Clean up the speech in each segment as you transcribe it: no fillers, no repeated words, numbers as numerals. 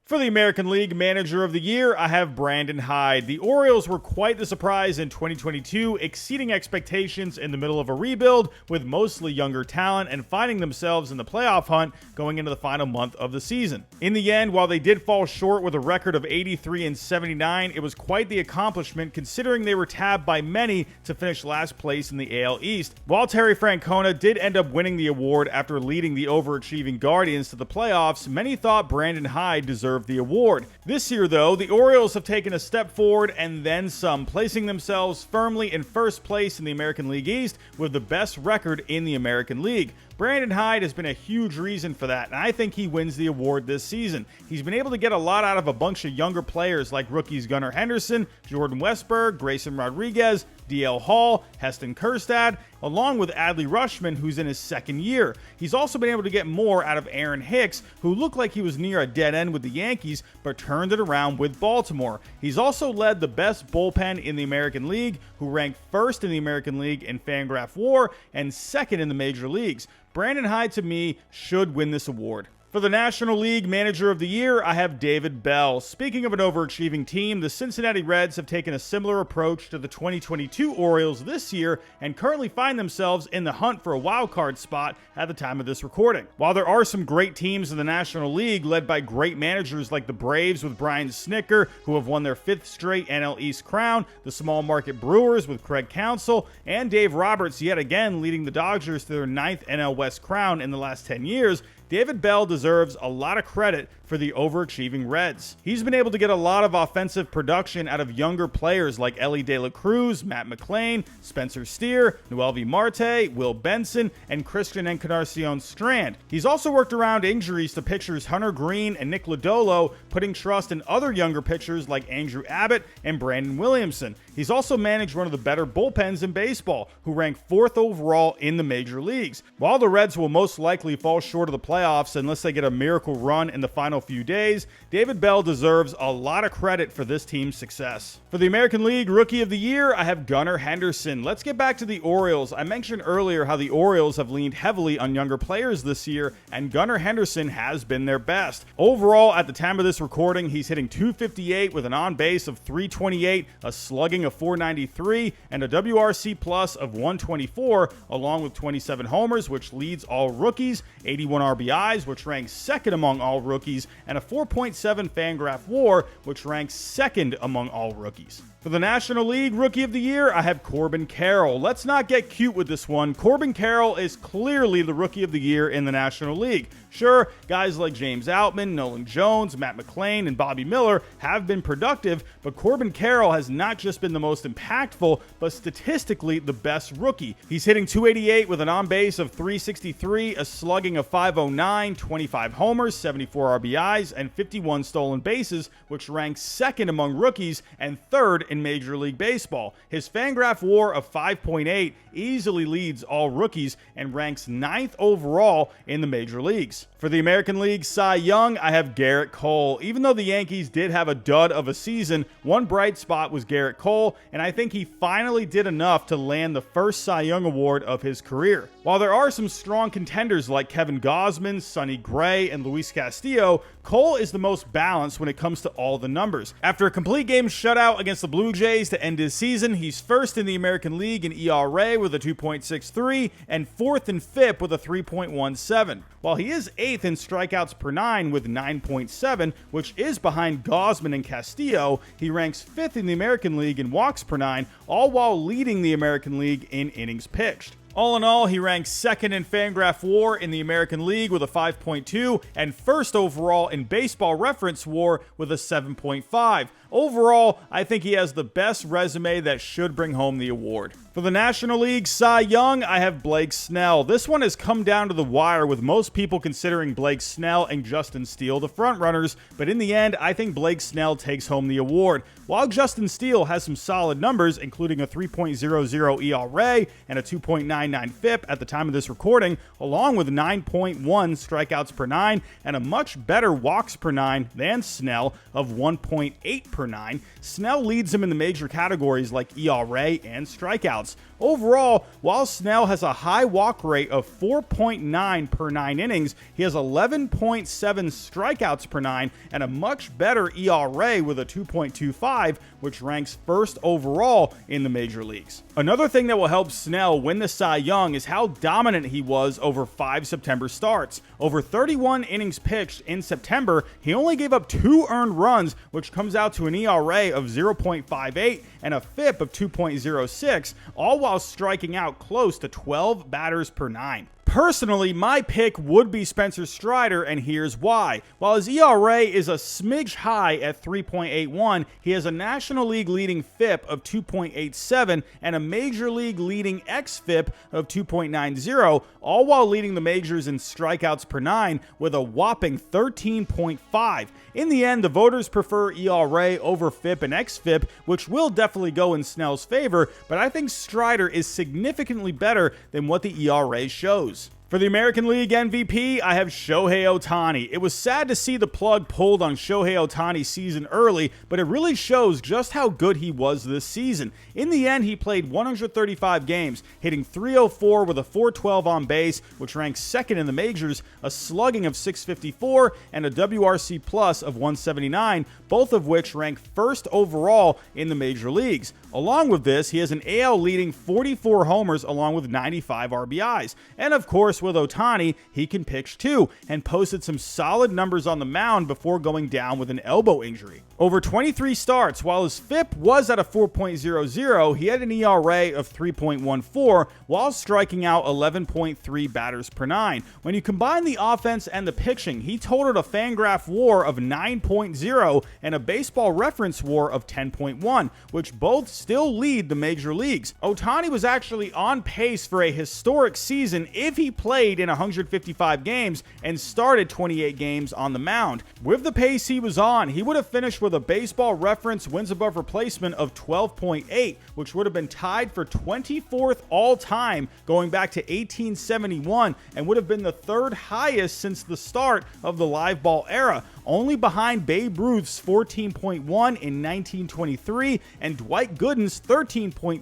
For the American League Manager of the Year, I have Brandon Hyde. The Orioles were quite the surprise in 2022, exceeding expectations in the middle of a rebuild with mostly younger talent and finding themselves in the playoff hunt going into the final month of the season. In the end, while they did fall short with a record of 83-79, it was quite the accomplishment considering they were tabbed by many to finish last place in the AL East. While Terry Francona did end up winning the award after leading the overachieving Guardians to the playoffs, many thought Brandon Hyde deserved the award. This year, though, the Orioles have taken a step forward and then some, placing themselves firmly in first place in the American League East with the best record in the American League. Brandon Hyde has been a huge reason for that, and I think he wins the award this season. He's been able to get a lot out of a bunch of younger players like rookies Gunnar Henderson, Jordan Westburg, Grayson Rodriguez, DL Hall, Heston Kjerstad, along with Adley Rutschman, who's in his second year. He's also been able to get more out of Aaron Hicks, who looked like he was near a dead end with the Yankees, but turned it around with Baltimore. He's also led the best bullpen in the American League, who ranked first in the American League in Fangraph WAR and second in the major leagues. Brandon Hyde, to me, should win this award. For the National League Manager of the Year, I have David Bell. Speaking of an overachieving team, the Cincinnati Reds have taken a similar approach to the 2022 Orioles this year and currently find themselves in the hunt for a wild card spot at the time of this recording. While there are some great teams in the National League led by great managers like the Braves with Brian Snitker, who have won their 5th straight NL East crown, the small market Brewers with Craig Counsell, and Dave Roberts yet again leading the Dodgers to their 9th NL West crown in the last 10 years, David Bell deserves a lot of credit for the overachieving Reds. He's been able to get a lot of offensive production out of younger players like Elly De La Cruz, Matt McLain, Spencer Steer, Noelvi Marte, Will Benson, and Christian Encarnacion Strand. He's also worked around injuries to pitchers Hunter Green and Nick Lodolo, putting trust in other younger pitchers like Andrew Abbott and Brandon Williamson. He's also managed one of the better bullpens in baseball, who rank 4th overall in the major leagues. While the Reds will most likely fall short of the playoffs unless they get a miracle run in the final few days, David Bell deserves a lot of credit for this team's success. For the American League Rookie of the Year, I have Gunnar Henderson. Let's get back to the Orioles. I mentioned earlier how the Orioles have leaned heavily on younger players this year, and Gunnar Henderson has been their best. Overall, at the time of this recording, he's hitting .258 with an on-base of .328, a slugging of .493, and a WRC plus of .124, along with 27 homers, which leads all rookies, 81 RBIs, which ranks second among all rookies, and a 4.7 Fangraph WAR, which ranks second among all rookies. For the National League Rookie of the Year, I have Corbin Carroll. Let's not get cute with this one. Corbin Carroll is clearly the Rookie of the Year in the National League. Sure, guys like James Outman, Nolan Jones, Matt McLain, and Bobby Miller have been productive, but Corbin Carroll has not just been the most impactful, but statistically the best rookie. He's hitting .288 with an on-base of .363, a slugging of .509, 25 homers, 74 RBIs, and 51 stolen bases, which ranks second among rookies and third in Major League Baseball. His Fangraph WAR of 5.8 easily leads all rookies and ranks 9th overall in the major leagues. For the American League Cy Young, I have Garrett Cole. Even though the Yankees did have a dud of a season, one bright spot was Garrett Cole, and I think he finally did enough to land the first Cy Young award of his career. While there are some strong contenders like Kevin Gausman, Sonny Gray, and Luis Castillo, Cole is the most balanced when it comes to all the numbers. After a complete game shutout against the Blue Jays to end his season, he's first in the American League in ERA with a 2.63 and 4th in FIP with a 3.17. While he is 8th in strikeouts per 9 with 9.7, which is behind Gausman and Castillo, he ranks 5th in the American League in walks per 9, all while leading the American League in innings pitched. All in all, he ranks second in Fangraph WAR in the American League with a 5.2 and first overall in Baseball Reference WAR with a 7.5. Overall, I think he has the best resume that should bring home the award. For the National League Cy Young, I have Blake Snell. This one has come down to the wire with most people considering Blake Snell and Justin Steele the frontrunners, but in the end, I think Blake Snell takes home the award. While Justin Steele has some solid numbers, including a 3.00 ERA and a 2.99 FIP at the time of this recording, along with 9.1 strikeouts per 9 and a much better walks per 9 than Snell of 1.8 per 9, Snell leads him in the major categories like ERA and strikeouts. strikeouts. Overall, while Snell has a high walk rate of 4.9 per 9 innings, he has 11.7 strikeouts per 9 and a much better ERA with a 2.25, which ranks first overall in the major leagues. Another thing that will help Snell win the Cy Young is how dominant he was over 5 September starts. Over 31 innings pitched in September, he only gave up 2 earned runs, which comes out to an ERA of 0.58 and a FIP of 2.06, all while striking out close to 12 batters per 9. Personally, my pick would be Spencer Strider, and here's why. While his ERA is a smidge high at 3.81, he has a National League leading FIP of 2.87 and a Major League leading xFIP of 2.90, all while leading the majors in strikeouts per 9 with a whopping 13.5. In the end, the voters prefer ERA over FIP and xFIP, which will definitely go in Snell's favor, but I think Strider is significantly better than what the ERA shows. For the American League MVP, I have Shohei Ohtani. It was sad to see the plug pulled on Shohei Ohtani's season early, but it really shows just how good he was this season. In the end, he played 135 games, hitting .304 with a .412 on base, which ranks second in the majors, a slugging of .654, and a WRC plus of 179, both of which rank first overall in the major leagues. Along with this, he has an AL leading 44 homers along with 95 RBIs. And of course, with Ohtani, he can pitch too, and posted some solid numbers on the mound before going down with an elbow injury. Over 23 starts, while his FIP was at a 4.00, he had an ERA of 3.14 while striking out 11.3 batters per 9. When you combine the offense and the pitching, he totaled a Fangraph WAR of 9.0 and a Baseball Reference WAR of 10.1, which both still lead the major leagues. Ohtani was actually on pace for a historic season if he played in 155 games and started 28 games on the mound. With the pace he was on, he would have finished with a Baseball Reference wins above replacement of 12.8, which would have been tied for 24th all time going back to 1871 and would have been the third highest since the start of the live ball era, only behind Babe Ruth's 14.1 in 1923 and Dwight Gooden's 13.3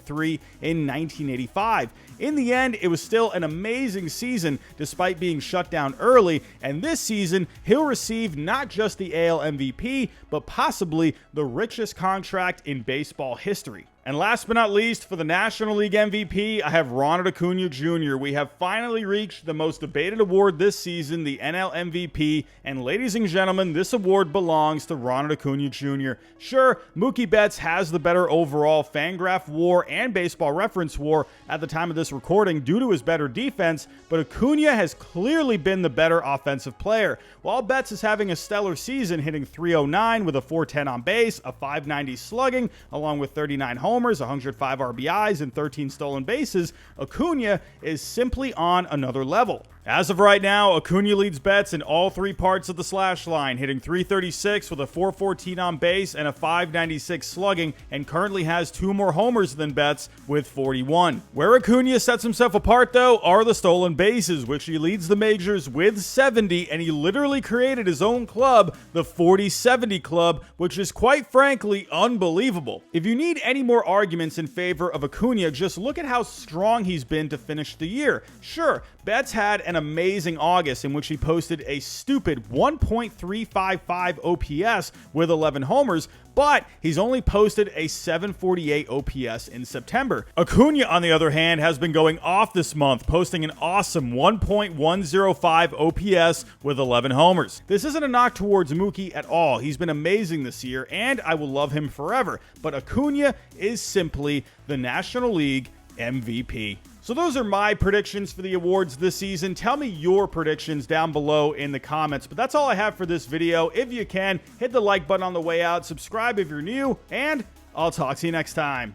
in 1985. In the end, it was still an amazing season despite being shut down early, and this season, he'll receive not just the AL MVP, but possibly the richest contract in baseball history. And last but not least, for the National League MVP, I have Ronald Acuna Jr. We have finally reached the most debated award this season, the NL MVP, and ladies and gentlemen, this award belongs to Ronald Acuna Jr. Sure, Mookie Betts has the better overall Fangraph WAR and Baseball Reference WAR at the time of this recording due to his better defense, but Acuna has clearly been the better offensive player. While Betts is having a stellar season, hitting .309 with a .410 on base, a .590 slugging, along with 39 homers, 105 RBIs, and 13 stolen bases, Acuna is simply on another level. As of right now, Acuna leads Betts in all 3 parts of the slash line, hitting .336 with a .414 on base and a .596 slugging, and currently has 2 more homers than Betts with 41. Where Acuna sets himself apart, though, are the stolen bases, which he leads the majors with 70, and he literally created his own club, the 40-70 Club, which is quite frankly unbelievable. If you need any more arguments in favor of Acuna, just look at how strong he's been to finish the year. Sure, Betts had an amazing August in which he posted a stupid 1.355 OPS with 11 homers, but he's only posted a 748 OPS in September. Acuna, on the other hand, has been going off this month, posting an awesome 1.105 OPS with 11 homers. This isn't a knock towards Mookie at all. He's been amazing this year, and I will love him forever. But Acuna is simply the National League MVP. So those are my predictions for the awards this season. Tell me your predictions down below in the comments. But that's all I have for this video. If you can, hit the like button on the way out, subscribe if you're new, and I'll talk to you next time.